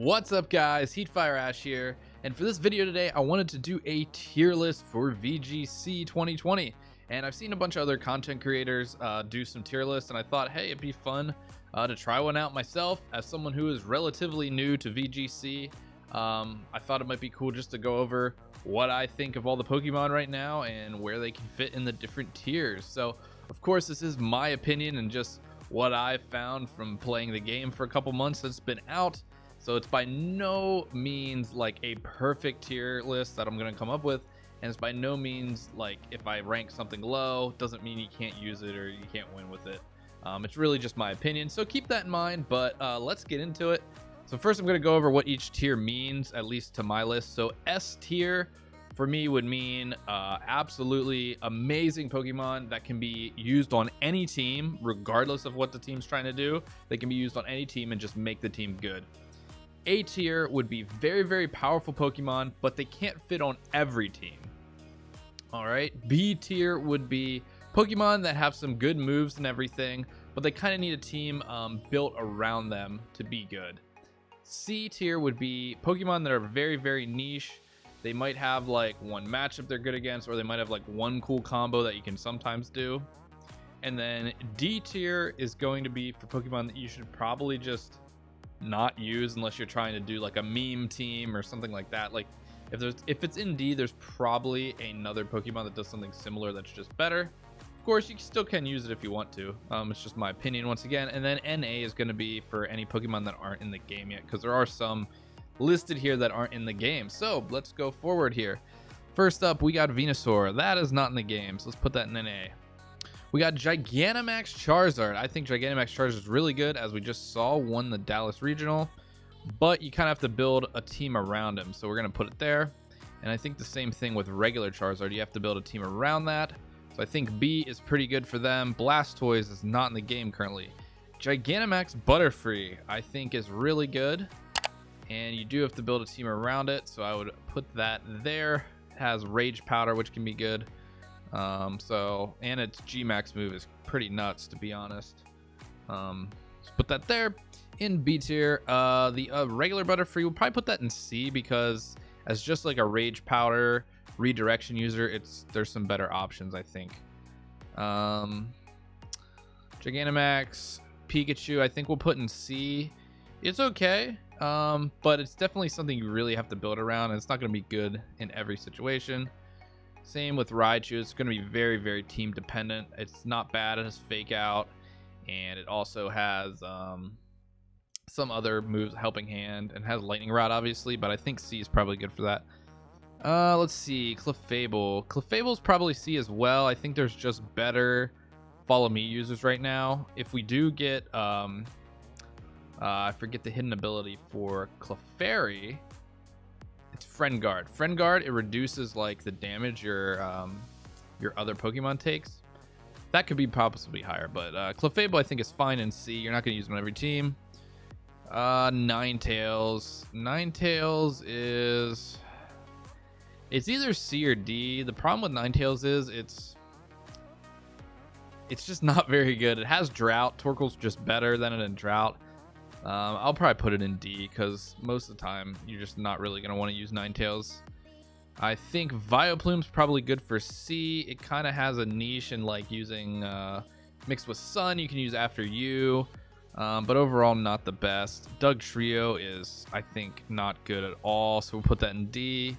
What's up guys, Heatfire Ash here, and for this video today I wanted to do a tier list for VGC 2020, and I've seen a bunch of other content creators do some tier lists, and I thought, hey, it'd be fun to try one out myself as someone who is relatively new to VGC. I thought it might be cool just to go over what I think of all the Pokemon right now and where they can fit in the different tiers. So of course this is my opinion and just what I've found from playing the game for a couple months that's been out. So it's by no means like a perfect tier list that I'm going to come up with, and it's by no means like if I rank something low doesn't mean you can't use it or you can't win with it. It's really just my opinion, so keep that in mind. But let's get into it. So first I'm going to go over what each tier means, at least to my list. So S tier for me would mean absolutely amazing Pokemon that can be used on any team regardless of what the team's trying to do. They can be used on any team and just make the team good. A tier would be very, very powerful Pokemon, but they can't fit on every team. All right. B tier would be Pokemon that have some good moves and everything, but they kind of need a team built around them to be good. C tier would be Pokemon that are very, very niche. They might have like one matchup they're good against, or they might have like one cool combo that you can sometimes do. And then D tier is going to be for Pokemon that you should probably just not use unless you're trying to do like a meme team or something like that. Like if it's in D, there's probably another Pokemon that does something similar that's just better. Of course, you still can use it if you want to. It's just my opinion once again. And then NA is going to be for any Pokemon that aren't in the game yet, because there are some listed here that aren't in the game. So let's go forward here. First up, we got Venusaur. That is not in the game, so let's put that in NA. We got Gigantamax Charizard. I think Gigantamax Charizard is really good, as we just saw, won the Dallas Regional, but you kind of have to build a team around him, so we're going to put it there. And I think the same thing with regular Charizard. You have to build a team around that, so I think B is pretty good for them. Blastoise is not in the game currently. Gigantamax Butterfree I think is really good, and you do have to build a team around it, so I would put that there. It has Rage Powder, which can be good. And its G-Max move is pretty nuts, to be honest. Let's put that there. In B tier, the regular Butterfree, we'll probably put that in C, because as just like a Rage Powder redirection user, there's some better options, I think. Gigantamax Pikachu I think we'll put in C. It's okay, but it's definitely something you really have to build around, and it's not going to be good in every situation. Same with Raichu. It's going to be very, very team dependent. It's not bad. It has Fake Out, and it also has some other moves, Helping Hand, and has Lightning Rod, obviously, but I think C is probably good for that. Let's see. Clefable. Clefable is probably C as well. I think there's just better Follow Me users right now. If we do get, I forget the hidden ability for Clefairy. It's Friend Guard. Friend Guard, it reduces like the damage your other Pokemon takes. That could be possibly higher, but Clefable I think is fine in C. You're not going to use it on every team. Ninetales. Ninetales is... it's either C or D. The problem with Ninetales is it's just not very good. It has Drought. Torkoal's just better than it in Drought. I'll probably put it in D, because most of the time you're just not really going to want to use Ninetales. I think Vileplume's probably good for C. It kind of has a niche in like using mixed with Sun. You can use After You, but overall not the best. Dugtrio is, I think, not good at all, so we'll put that in D.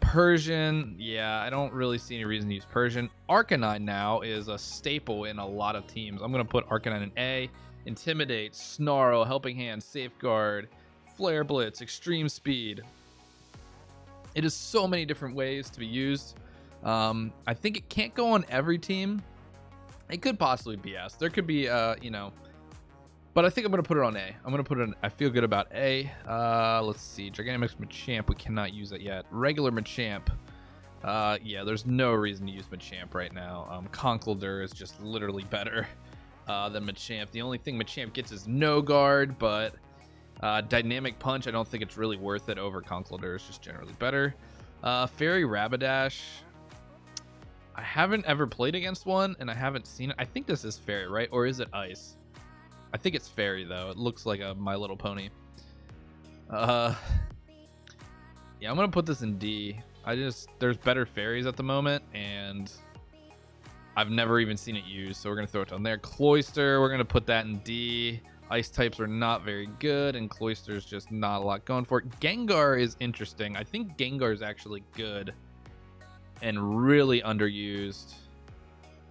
Persian, yeah, I don't really see any reason to use Persian. Arcanine now is a staple in a lot of teams. I'm going to put Arcanine in A. Intimidate, Snarl, Helping Hand, Safeguard, Flare Blitz, Extreme Speed. It is so many different ways to be used. I think it can't go on every team. It could possibly be S. There could be, but I think I'm going to put it on A. I'm going to put it in, I feel good about A. Let's see. Gigantamax Machamp, we cannot use it yet. Regular Machamp. Yeah, there's no reason to use Machamp right now. Conkeldurr is just literally better than Machamp. The only thing Machamp gets is no guard, but Dynamic Punch, I don't think it's really worth it over Conkeldurr. It's just generally better. Fairy Rapidash, I haven't ever played against one, and I haven't seen it. I think this is Fairy, right? Or is it Ice? I think it's Fairy, though. It looks like a My Little Pony. Yeah, I'm gonna put this in D. There's better fairies at the moment, and I've never even seen it used, so we're gonna throw it down there. Cloyster, we're gonna put that in D. Ice types are not very good, and Cloyster's just not a lot going for it. Gengar is interesting. I think Gengar is actually good and really underused.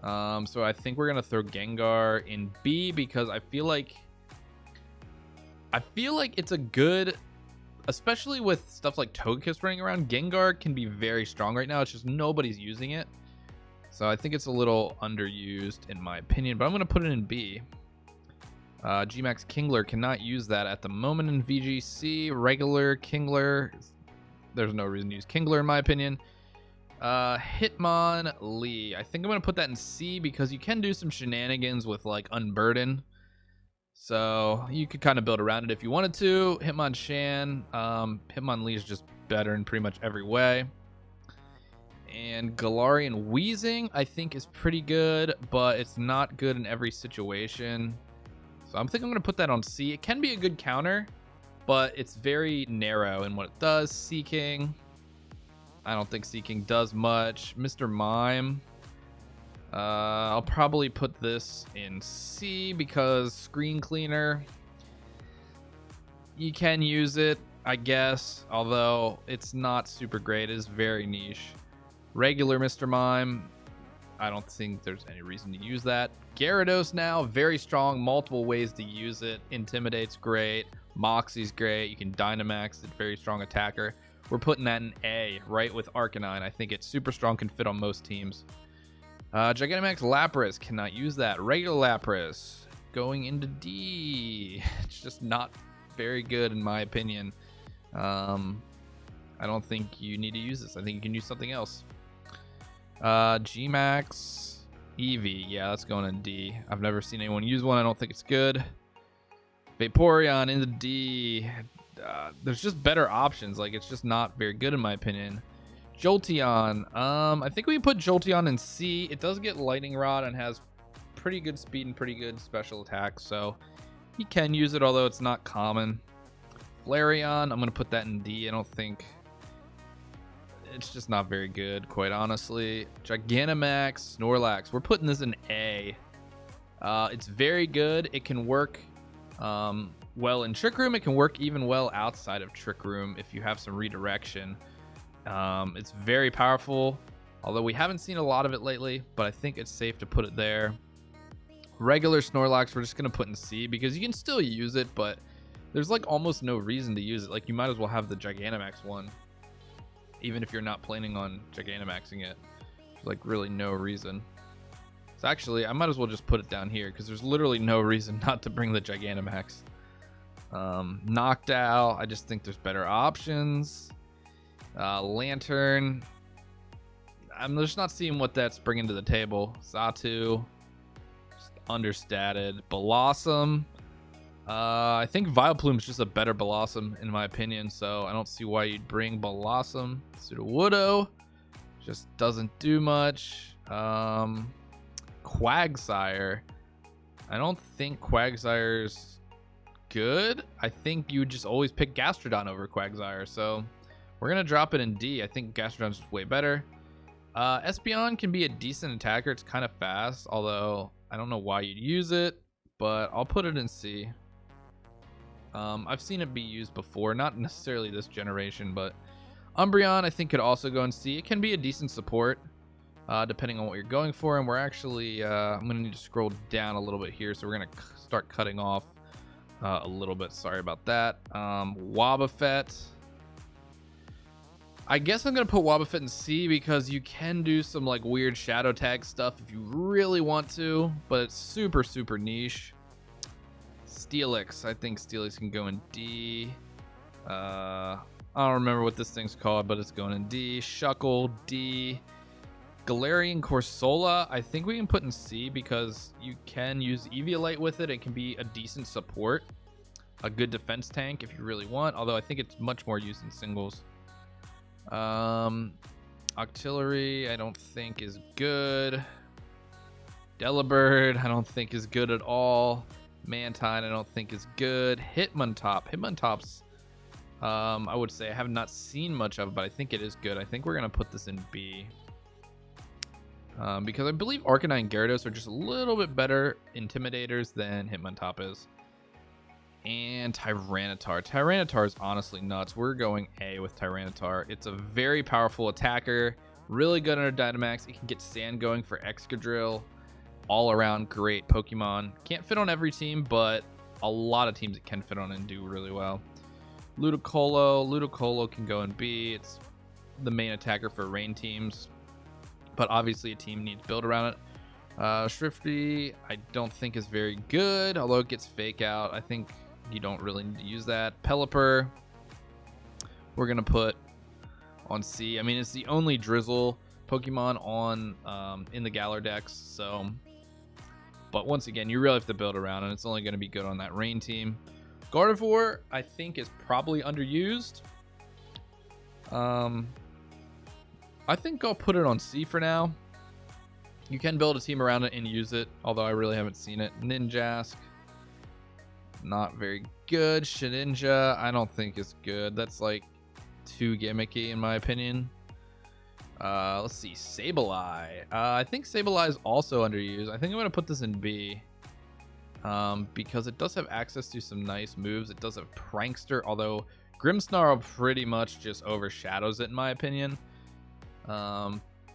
So I think we're gonna throw Gengar in B because I feel like it's a good, especially with stuff like Togekiss running around. Gengar can be very strong right now. It's just nobody's using it. So I think it's a little underused in my opinion, but I'm gonna put it in B. Gmax Kingler cannot use that at the moment in VGC. Regular Kingler, there's no reason to use Kingler in my opinion. Hitmonlee, I think I'm gonna put that in C because you can do some shenanigans with like Unburden, so you could kind of build around it if you wanted to. Hitmonchan, Hitmonlee is just better in pretty much every way. And Galarian Weezing I think is pretty good, but it's not good in every situation. So I'm thinking I'm going to put that on C. It can be a good counter, but it's very narrow in what it does. Seeking, I don't think Seeking does much. Mr. Mime, I'll probably put this in C because Screen Cleaner, you can use it, I guess, although it's not super great. It is very niche. Regular Mr. Mime, I don't think there's any reason to use that. Gyarados now, very strong, multiple ways to use it. Intimidate's great, Moxie's great, you can Dynamax it, very strong attacker. We're putting that in A, right with Arcanine. I think it's super strong, can fit on most teams. Gigantamax Lapras, cannot use that. Regular Lapras, going into D. It's just not very good in my opinion. I don't think you need to use this. I think you can use something else. Gmax Eevee, yeah, that's going in D. I've never seen anyone use one. I don't think it's good. Vaporeon in the D. There's just better options. Like, it's just not very good in my opinion. Jolteon, I think we put Jolteon in C. It does get Lightning Rod and has pretty good speed and pretty good special attacks, so you can use it, although it's not common. Flareon, I'm gonna put that in D. I don't think, it's just not very good, quite honestly. Gigantamax Snorlax, we're putting this in A. It's very good. It can work well in Trick Room. It can work even well outside of Trick Room if you have some redirection. It's very powerful, although we haven't seen a lot of it lately, but I think it's safe to put it there. Regular Snorlax, we're just gonna put in C because you can still use it, but there's like almost no reason to use it. Like, you might as well have the Gigantamax one, even if you're not planning on Gigantamaxing it. There's like really no reason. So actually, I might as well just put it down here because there's literally no reason not to bring the Gigantamax. Noctowl, I just think there's better options. Lantern, I'm just not seeing what that's bringing to the table. Xatu, just understated. Blossom, I think Vileplume is just a better Blossom in my opinion, so I don't see why you'd bring Blossom. Sudowoodo just doesn't do much. Quagsire, I don't think Quagsire's good. I think you would just always pick Gastrodon over Quagsire, so we're gonna drop it in D. I think Gastrodon's just way better. Espeon can be a decent attacker. It's kind of fast, although I don't know why you'd use it, but I'll put it in C. I've seen it be used before, not necessarily this generation, but Umbreon I think could also go in C. It can be a decent support, depending on what you're going for. And we're actually, I'm gonna need to scroll down a little bit here, so we're gonna start cutting off a little bit. Sorry about that. Wobbuffet, I guess I'm gonna put Wobbuffet in C because you can do some like weird shadow tag stuff if you really want to, but it's super niche. Steelix, I think Steelix can go in D. I don't remember what this thing's called, but it's going in D. Shuckle, D. Galarian Corsola, I think we can put in C because you can use Eviolite with it. It can be a decent support, a good defense tank if you really want, although I think it's much more used in singles. Octillery I don't think is good. Delibird I don't think is good at all. Mantine I don't think is good. Hitmontop, Hitmontop's I would say I have not seen much of it, but I think it is good. I think we're going to put this in B. Because I believe Arcanine and Gyarados are just a little bit better intimidators than Hitmontop is. And Tyranitar. Tyranitar is honestly nuts. We're going A with Tyranitar. It's a very powerful attacker. Really good under Dynamax. It can get Sand going for Excadrill. All around great Pokemon. Can't fit on every team, but a lot of teams it can fit on and do really well. Ludicolo. Ludicolo can go in B. It's the main attacker for rain teams. But obviously a team needs build around it. Shrifty, I don't think is very good, although it gets fake out. I think you don't really need to use that. Pelipper, we're going to put on C. I mean, it's the only Drizzle Pokemon on in the Galar Dex, so... But once again, you really have to build around, and it's only going to be good on that rain team. Gardevoir, I think, is probably underused. I think I'll put it on C for now. You can build a team around it and use it, although I really haven't seen it. Ninjask, not very good. Shedinja, I don't think is good. That's like too gimmicky in my opinion. Let's see, Sableye. I think Sableye is also underused. I think I'm going to put this in B. Because it does have access to some nice moves. It does have Prankster, although Grimmsnarl pretty much just overshadows it in my opinion.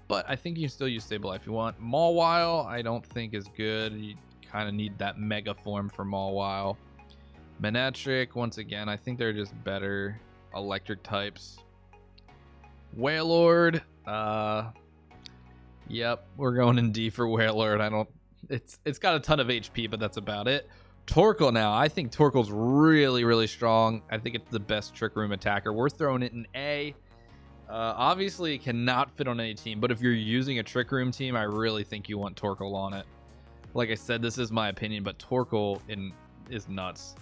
But I think you can still use Sableye if you want. Mawile, I don't think is good. You kind of need that Mega form for Mawile. Manectric, once again, I think they're just better electric types. Wailord, yep, we're going in D for Wailord. It's got a ton of HP, but that's about it. Torkoal now. I think Torkoal's really, really strong. I think it's the best Trick Room attacker. We're throwing it in A. Obviously, it cannot fit on any team, but if you're using a Trick Room team, I really think you want Torkoal on it. Like I said, this is my opinion, but Torkoal is nuts.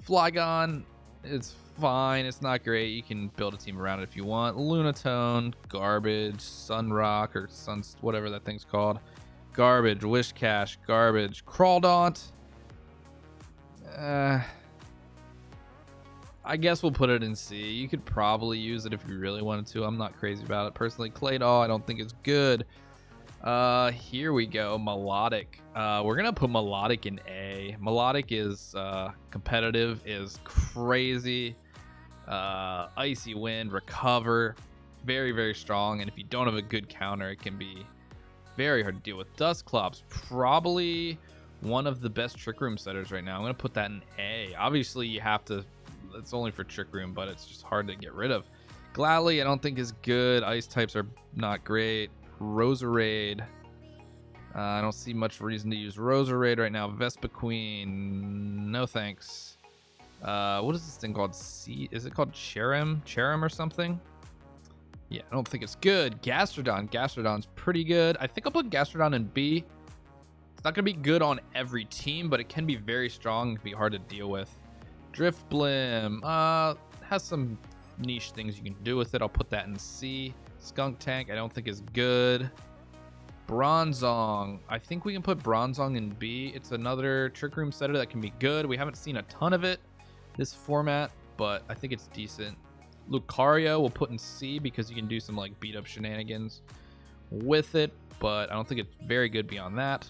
Flygon is fine. It's not great. You can build a team around it if you want. Lunatone, garbage. Sunrock or whatever that thing's called. Garbage. Wishcash, garbage. Crawdaunt. I guess we'll put it in C. You could probably use it if you really wanted to. I'm not crazy about it. Personally, Claydol, I don't think it's good. Here we go. Melodic. We're going to put Melodic in A. Melodic is competitive, is crazy. Icy Wind, Recover. Very, very strong. And if you don't have a good counter, it can be very hard to deal with. Dusclops, probably one of the best Trick Room setters right now. I'm going to put that in A. Obviously, you have to... It's only for Trick Room, but it's just hard to get rid of. Gladly, I don't think is good. Ice types are not great. Roserade. I don't see much reason to use Roserade right now. Vespiquen. No thanks. What is this thing called? Is it called Cherrim? Cherrim or something? Yeah, I don't think it's good. Gastrodon. Gastrodon's pretty good. I think I'll put Gastrodon in B. It's not going to be good on every team, but it can be very strong. It can be hard to deal with. Driftblim has some niche things you can do with it. I'll put that in C. Skunk Tank, I don't think is good. Bronzong, I think we can put Bronzong in B. It's another Trick Room setter that can be good. We haven't seen a ton of it this format, but I think it's decent. Lucario we'll put in C because you can do some like beat up shenanigans with it, but I don't think it's very good beyond that.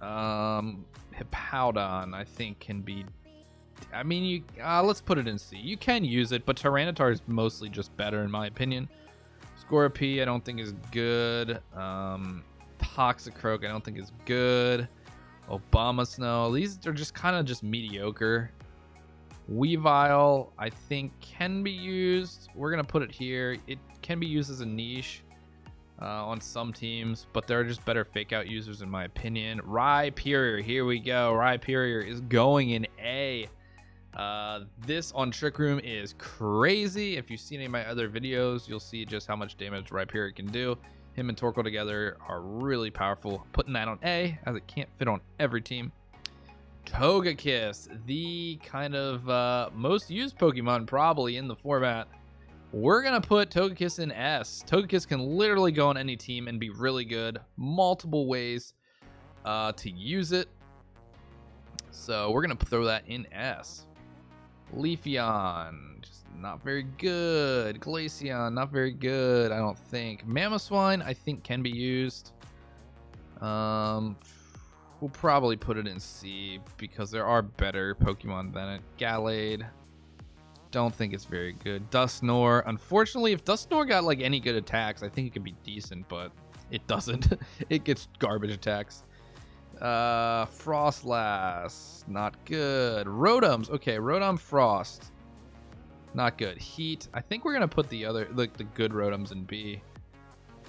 Hippowdon I think can be... I mean, let's put it in C. You can use it, but Tyranitar is mostly just better in my opinion. Scorpy, I don't think is good. Toxicroak, I don't think is good. Obama Snow, these are just kind of just mediocre. Weavile, I think can be used. We're gonna put it here. It can be used as a niche on some teams, but there are just better fake out users in my opinion. Rhyperior, here we go. Rhyperior is going in A. This on Trick Room is crazy. If you've seen any of my other videos, you'll see just how much damage Rhyperior can do. Him and Torkoal together are really powerful. Putting that on A, as it can't fit on every team. Togekiss, the kind of most used Pokemon probably in the format. We're gonna put Togekiss in S. Togekiss can literally go on any team and be really good. Multiple ways to use it. So we're gonna throw that in S. Leafeon, just not very good. Glaceon, not very good, I don't think. Mamoswine, I think can be used. We'll probably put it in C because there are better Pokemon than it. Gallade, don't think it's very good. Dusknoir, unfortunately, if Dusknoir got like any good attacks, I think it could be decent, but it doesn't. It gets garbage attacks. Frostlass, not good. Rotom's okay. Rotom Frost, not good. Heat, I think we're gonna put the other, like the good Rotoms in B,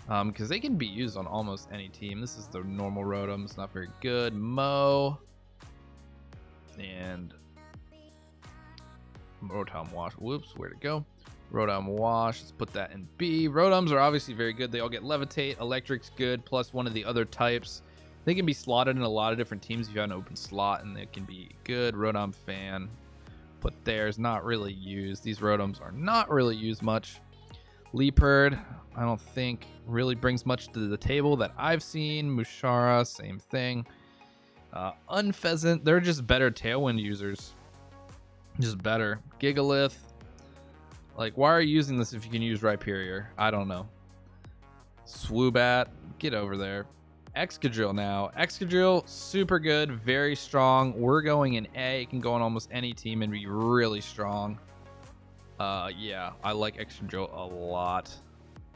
because they can be used on almost any team. This is the normal Rotoms, not very good. Mo and Rotom Wash. Whoops, where'd it go? Rotom Wash, let's put that in B. Rotoms are obviously very good. They all get Levitate. Electric's good, plus one of the other types. They can be slotted in a lot of different teams if you have an open slot, and they can be good. Rotom Fan, put there's not really used. These Rotoms are not really used much. Leopard, I don't think really brings much to the table that I've seen. Mushara, same thing. Unpheasant, they're just better Tailwind users. Just better. Gigalith, like, why are you using this if you can use Rhyperior? I don't know. Swoobat, get over there. Excadrill now. Excadrill, super good, very strong. We're going in A. It can go on almost any team and be really strong. Yeah, I like Excadrill a lot.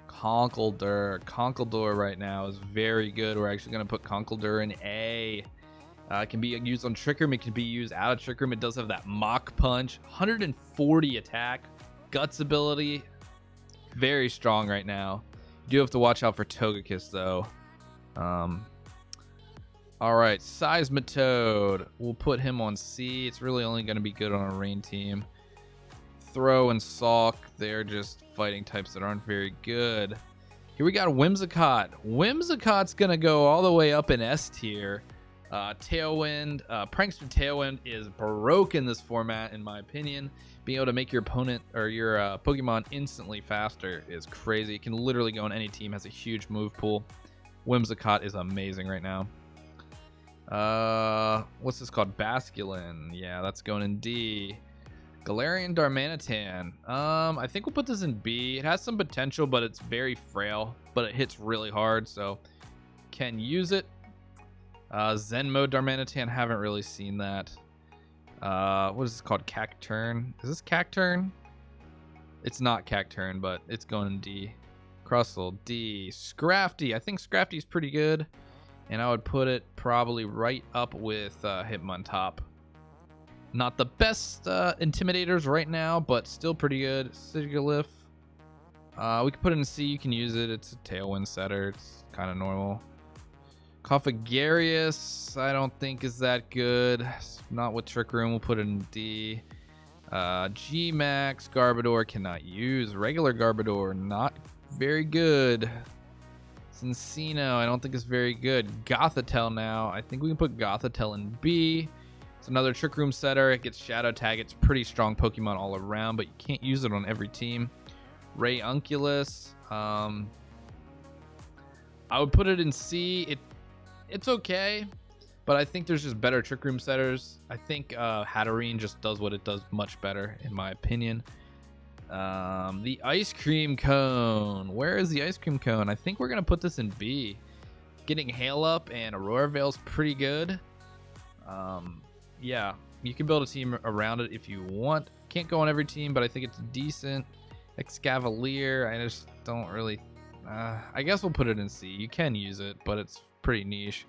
Conkeldurr right now is very good. We're actually going to put Conkeldurr in A. It can be used on Trick Room. It can be used out of Trick Room. It does have that Mach Punch. 140 attack. Guts ability. Very strong right now. You do have to watch out for Togekiss, though. Alright, Seismitoad. We'll put him on C. It's really only going to be good on a rain team. Throw and Sulk, they're just fighting types that aren't very good. Here we got Whimsicott. Whimsicott's going to go all the way up in S tier. Tailwind, Prankster Tailwind is broken this format, in my opinion. Being able to make your opponent or your Pokemon instantly faster is crazy. It can literally go on any team, has a huge move pool. Whimsicott is amazing right now. What's this called? Basculin. Yeah, that's going in D. Galarian Darmanitan. I think we'll put this in B. It has some potential, but it's very frail. But it hits really hard, so can use it. Zen Mode Darmanitan. Haven't really seen that. What is this called? Cacturn. Is this Cacturn? It's not Cacturn, but it's going in D. Crustle, D. Scrafty. I think Scrafty's pretty good. And I would put it probably right up with Hitmontop. Not the best intimidators right now, but still pretty good. Sigilyph. We could put it in C. You can use it. It's a Tailwind setter. It's kind of normal. Cofagarius, I don't think is that good. Not with Trick Room. We'll put it in D. G-Max. Gardevoir cannot use. Regular Gardevoir, not very good. Cincino, I don't think it's very good. Gothitelle now. I think we can put Gothitelle in B. It's another Trick Room setter. It gets Shadow Tag. It's pretty strong Pokemon all around, but you can't use it on every team. Rayunculus. I would put it in C. It's okay, but I think there's just better Trick Room setters. I think Hatterene just does what it does much better, in my opinion. The Ice Cream Cone. Where is the Ice Cream Cone? I think we're going to put this in B. Getting Hail Up and Aurora Veil's pretty good. Yeah, you can build a team around it if you want. Can't go on every team, but I think it's decent. Excavalier, I just don't really... I guess we'll put it in C. You can use it, but it's pretty niche.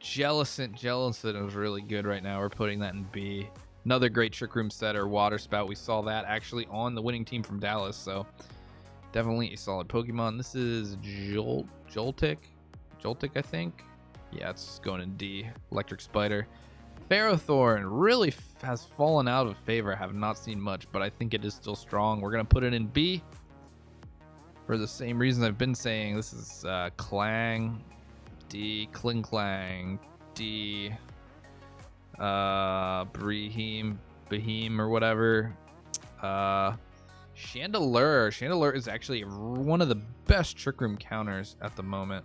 Jellicent is really good right now. We're putting that in B. Another great Trick Room setter, Water Spout. We saw that actually on the winning team from Dallas, so definitely a solid Pokemon. This is Joltik, I think. Yeah, it's going in D. Electric Spider. Ferrothorn really has fallen out of favor. I have not seen much, but I think it is still strong. We're going to put it in B for the same reason I've been saying. This is Clang, D. Klinklang, D. Beheem or whatever. Chandelure is actually one of the best Trick Room counters at the moment.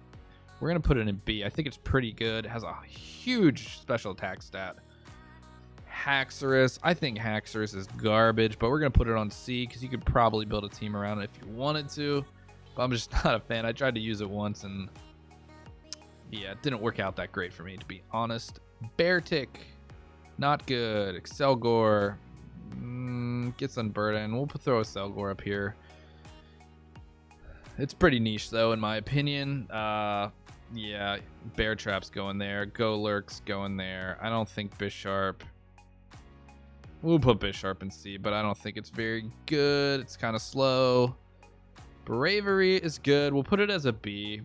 We're gonna put it in B. I think it's pretty good. It has a huge special attack stat. Haxorus. I think Haxorus is garbage, but we're going to put it on C because you could probably build a team around it if you wanted to. But I'm just not a fan. I tried to use it once, and yeah, it didn't work out that great for me, to be honest. Beartic, not good. Excadrill, gets unburdened. We'll throw a Excadrill up here. It's pretty niche, though, in my opinion. Yeah, Bear Trap's going there. Golurk's going there. I don't think Bisharp. We'll put Bisharp in C, but I don't think it's very good. It's kind of slow. Bravery is good. We'll put it as a B.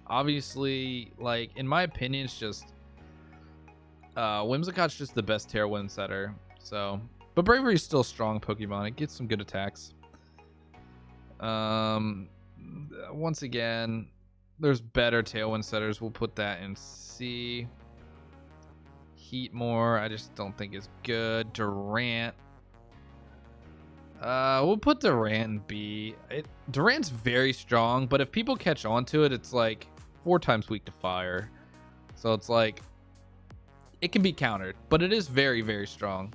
Obviously, like, in my opinion, it's just Whimsicott's just the best Tailwind setter. So, but Bravery is still a strong Pokemon. It gets some good attacks. Once again, there's better Tailwind setters. We'll put that in C. Heatmore, I just don't think is good. Durant. We'll put Durant in B. Durant's very strong, but if people catch on to it, it's like 4 times weak to fire. So it's like, it can be countered, but it is very, very strong.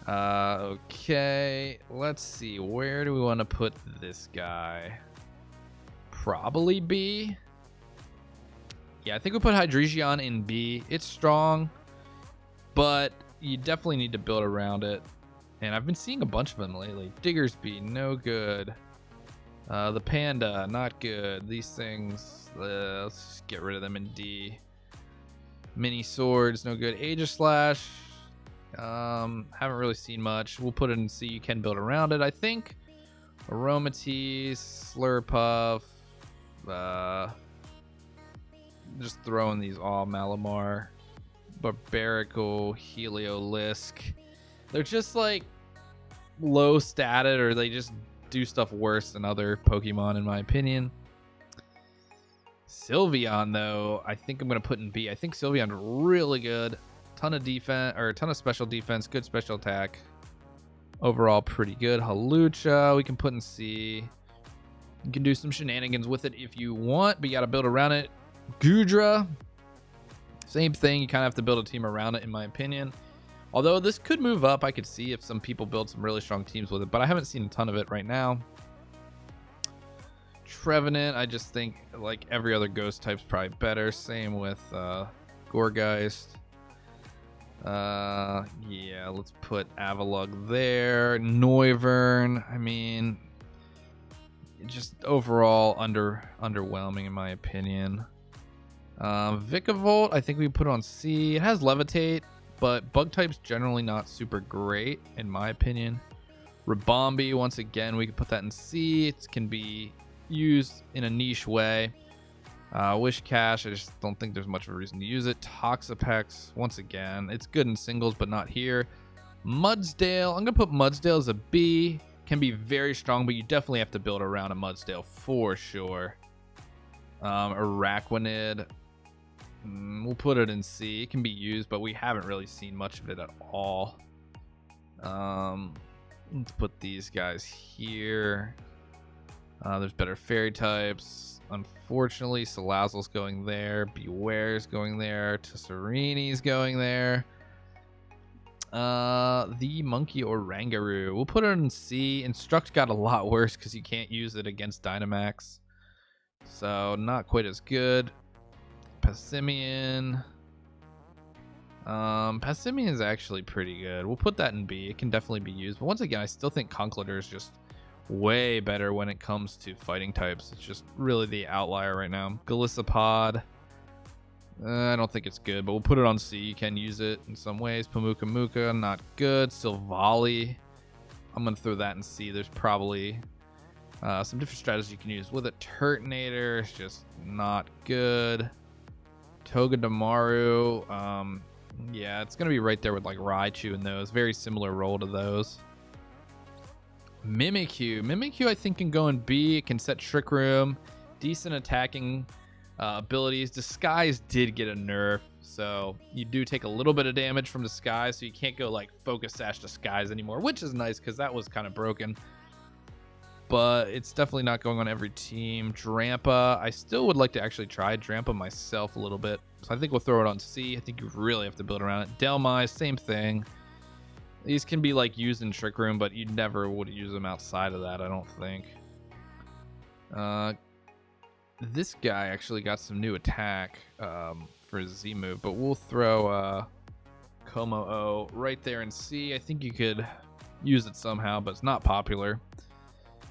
Okay, let's see. Where do we want to put this guy? Probably B. Yeah, I think we'll put Hydreigon in B. It's strong, but you definitely need to build around it. And I've been seeing a bunch of them lately. Diggersby, no good. The Panda, not good. These things, let's just get rid of them in D. Mini Swords, no good. Aegislash, haven't really seen much. We'll put it in C. You can build around it, I think. Aromatisse, Slurpuff, just throwing these all. Malamar, Barbarical, Heliolisk. They're just like low statted, or they just do stuff worse than other Pokemon, in my opinion. Sylveon, though, I think I'm going to put in B. I think Sylveon's really good. Ton of defense, or a ton of special defense, good special attack. Overall, pretty good. Halucha, we can put in C. You can do some shenanigans with it if you want, but you got to build around it. Goodra, same thing. You kind of have to build a team around it, in my opinion. Although this could move up, I could see if some people build some really strong teams with it, but I haven't seen a ton of it right now. Trevenant, I just think like every other ghost type's probably better. Same with Gourgeist. Yeah, let's put Avalugg there. Noivern, I mean, just overall underwhelming in my opinion. Vikavolt, I think we put on C. It has Levitate, but bug type's generally not super great in my opinion. Ribombee, once again, we could put that in C. It can be used in a niche way. Wishcash, I just don't think there's much of a reason to use it. Toxapex, once again, it's good in singles, but not here. Mudsdale, I'm gonna put Mudsdale as a B. Can be very strong, but you definitely have to build around a Mudsdale for sure. Araquanid, we'll put it in C. It can be used, but we haven't really seen much of it at all. Let's put these guys here. There's better fairy types. Unfortunately, Salazzle's going there. Beware's going there. Tesserini's going there. The Monkey Orangaroo, we'll put it in C. Instruct got a lot worse because you can't use it against Dynamax, so not quite as good. Passimian, Passimian is actually pretty good. We'll put that in B. It can definitely be used, but once again, I still think Conkeldurr is just way better when it comes to fighting types. It's just really the outlier right now. Golisopod, I don't think it's good, but we'll put it on C. You can use it in some ways. Pamuka, not good. Silvally, I'm going to throw that in C. There's probably some different strategies you can use with it. Turtonator is just not good. Togedemaru, yeah, it's going to be right there with like Raichu and those. Very similar role to those. Mimikyu, I think can go in B. It can set Trick Room. Decent attacking abilities. Disguise did get a nerf, so you do take a little bit of damage from Disguise, so you can't go like Focus Sash Disguise anymore, which is nice because that was kind of broken. But it's definitely not going on every team. Drampa, I still would like to actually try Drampa myself a little bit. So I think we'll throw it on C. I think you really have to build around it. Delmise, same thing. These can be like used in Trick Room, but you never would use them outside of that, I don't think. This guy actually got some new attack for Z move, but we'll throw Como-O right there in C. I think you could use it somehow, but it's not popular.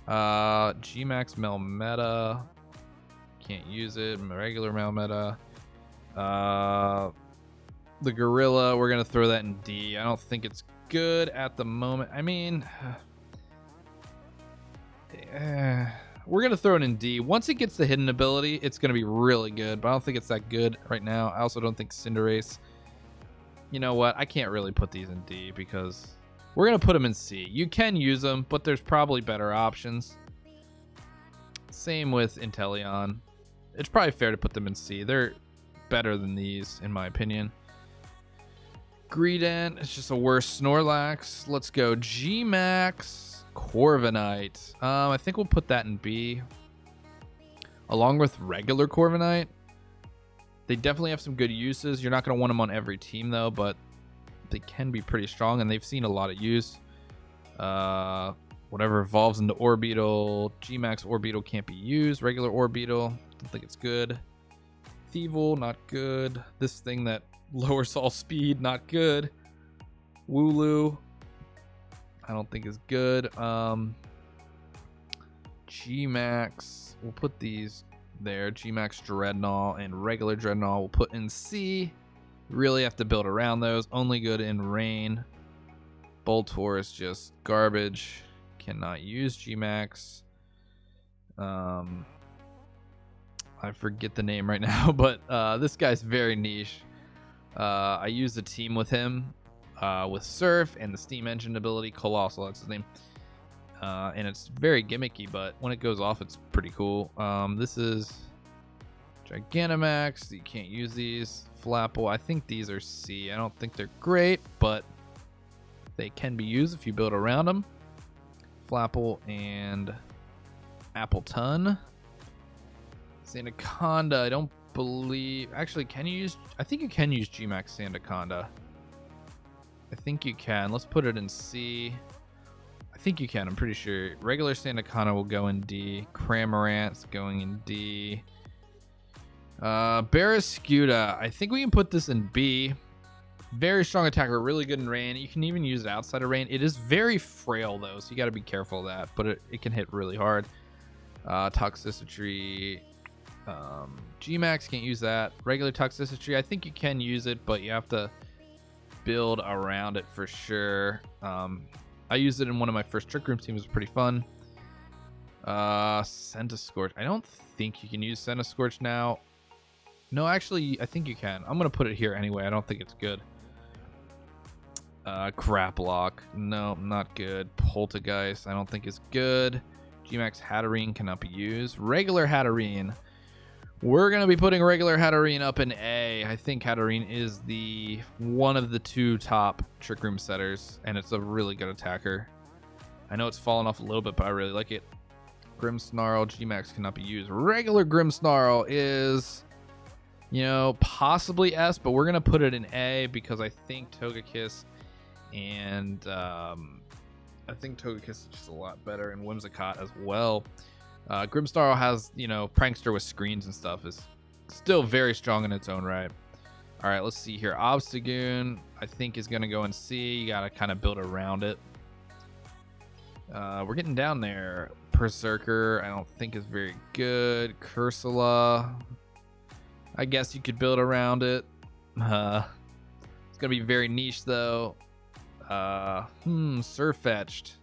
Gmax Melmeta. Can't use it. Regular Melmeta. The Gorilla, we're going to throw that in D. I don't think it's good at the moment. I mean, we're going to throw it in D. Once it gets the hidden ability, it's going to be really good, but I don't think it's that good right now. I also don't think Cinderace. You know what? I can't really put these in D because we're going to put them in C. You can use them, but there's probably better options. Same with Inteleon. It's probably fair to put them in C. They're better than these, in my opinion. Greedent, it's just a worse Snorlax. Let's go Gmax Corviknight. I think we'll put that in B. Along with regular Corviknight. They definitely have some good uses. You're not going to want them on every team, though, but they can be pretty strong, and they've seen a lot of use. Whatever evolves into Orbeetle. Gmax Orbeetle can't be used. Regular Orbeetle, don't think it's good. Thievul, not good. This thing that lowers all speed, not good. Wooloo, I don't think is good. Gmax, we'll put these there. Gmax Dreadnought and regular Dreadnought we'll put in C. Really have to build around those. Only good in rain. Boltor is just garbage. Cannot use Gmax. I forget the name right now, but this guy's very niche. I used a team with him with Surf and the Steam Engine ability. Colossal, that's his name. And it's very gimmicky, but when it goes off, it's pretty cool. This is Gigantamax. You can't use these. Flapple, I think these are C. I don't think they're great, but they can be used if you build around them. Flapple and Appleton. Sandaconda, I don't believe... Actually, can you use... I think you can use Gmax Sandaconda. I think you can. Let's put it in C. I think you can. I'm pretty sure. Regular Sandaconda will go in D. Cramorant's going in D. Barraskewda. I think we can put this in B. Very strong attacker. Really good in rain. You can even use it outside of rain. It is very frail, though, so you got to be careful of that. But it can hit really hard. Toxicity... Gmax can't use that. Regular Toxicity, I think you can use it, but you have to build around it for sure. I used it in one of my first Trick Room teams. It was pretty fun. Centiskorch. I don't think you can use Centiskorch now. No, actually, I think you can. I'm going to put it here anyway. I don't think it's good. Craplock. No, not good. Poltergeist, I don't think is good. Gmax Hatterene cannot be used. Regular Hatterene. We're going to be putting regular Hatterene up in A. I think Hatterene is one of the two top Trick Room setters, and it's a really good attacker. I know it's fallen off a little bit, but I really like it. Grimmsnarl, Gmax cannot be used. Regular Grimmsnarl is, possibly S, but we're going to put it in A because I think Togekiss and I think Togekiss is just a lot better, and Whimsicott as well. Grimmsnarl has, Prankster with screens and stuff, is still very strong in its own right. All right, let's see here. Obstagoon, I think, is going to go in C. You got to kind of build around it. We're getting down there. Berserker, I don't think is very good. Cursula, I guess you could build around it. It's going to be very niche, though. Surfetched.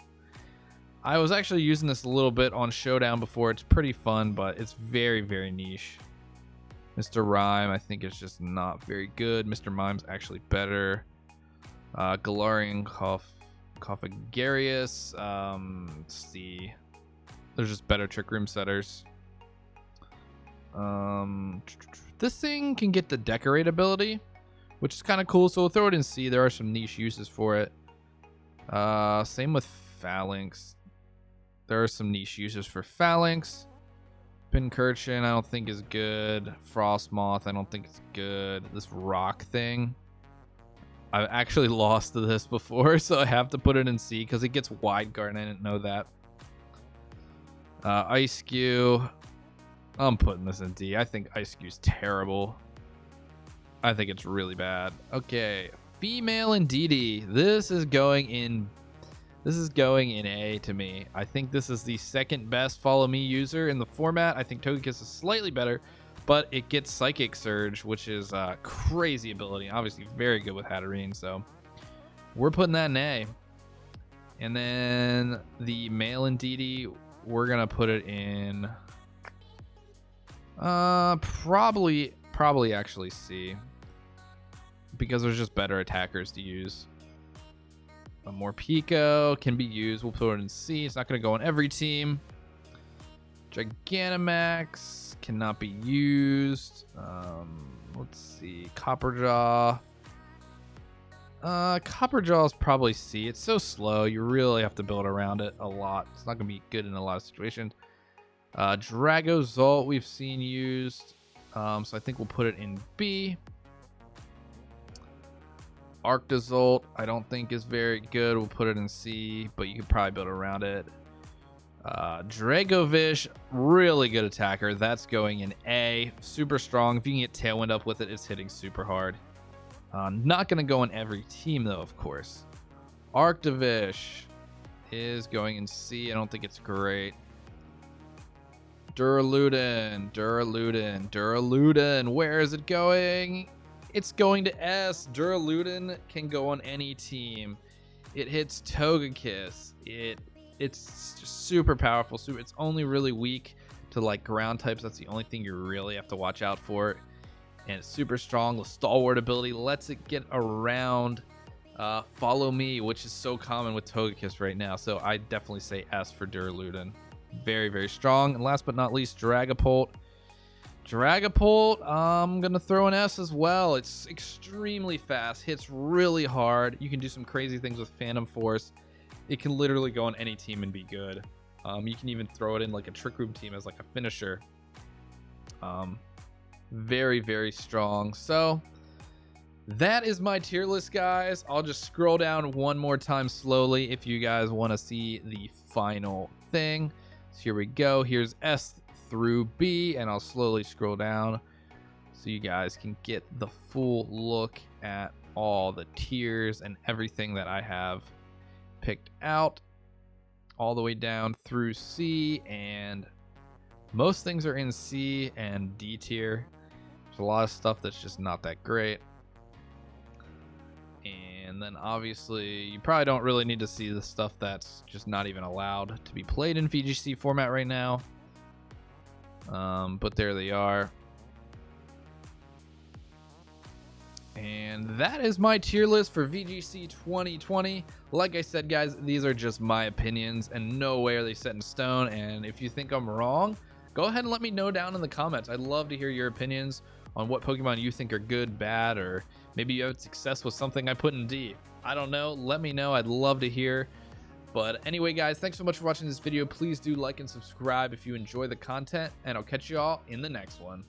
I was actually using this a little bit on Showdown before. It's pretty fun, but it's very, very niche. Mr. Rhyme, I think, is just not very good. Mr. Mime's actually better. Galarian Coffagarius. Let's see. There's just better Trick Room setters. This thing can get the Decorate ability, which is kind of cool, so we'll throw it in C. There are some niche uses for it. Same with Phalanx. There are some niche uses for Phalanx. Pincurchin I don't think is good. Frostmoth I don't think is good. This rock thing, I've actually lost to this before, so I have to put it in C because it gets wide guard and I didn't know that. Ice-Q, I'm putting this in D. I think Ice-Q's terrible. I think it's really bad. Okay, female Indeedee. This is going in A to me. I think this is the second best Follow Me user in the format. I think Togekiss is slightly better, but it gets Psychic Surge, which is a crazy ability. Obviously very good with Hatterene, so we're putting that in A. And then the male Indeedee, we're gonna put it in probably actually C, because there's just better attackers to use. More Pico can be used. We'll put it in C. It's not going to go on every team. Gigantamax cannot be used. Let's see. Copperjaw. Copperjaw is probably C. It's so slow. You really have to build around it a lot. It's not going to be good in a lot of situations. Dragozolt we've seen used. So I think we'll put it in B. Arctozolt I don't think is very good. We'll put it in C, but you could probably build around it. Dragovish, really good attacker. That's going in A. Super strong. If you can get Tailwind up with it, it's hitting super hard. Not going to go on every team, though, of course. Arctovish is going in C. I don't think it's great. Duraludin. Where is it going? It's going to S. Duraludin can go on any team. It hits Togekiss. It's just super powerful. It's only really weak to like ground types. That's the only thing you really have to watch out for. And it's super strong. The Stalwart ability lets it get around Follow Me, which is so common with Togekiss right now. So I definitely say S for Duraludin. Very, very strong. And last but not least, Dragapult. I'm gonna throw an S as well. It's extremely fast, hits really hard. You can do some crazy things with Phantom Force. It can literally go on any team and be good. You can even throw it in like a Trick Room team as like a finisher. Very, very strong. So that is my tier list, guys. I'll just scroll down one more time slowly if you guys want to see the final thing. So here we go. Here's S through B, and I'll slowly scroll down so you guys can get the full look at all the tiers and everything that I have picked out, all the way down through C, and most things are in C and D tier. There's a lot of stuff that's just not that great. And then obviously you probably don't really need to see the stuff that's just not even allowed to be played in VGC format right now. But there they are. And that is my tier list for VGC 2020. Like I said, guys, these are just my opinions and no way are they set in stone. And if you think I'm wrong, go ahead and let me know down in the comments. I'd love to hear your opinions on what Pokemon you think are good, bad, or maybe you had success with something I put in D. I don't know. Let me know. I'd love to hear. But anyway, guys, thanks so much for watching this video. Please do like and subscribe if you enjoy the content, and I'll catch you all in the next one.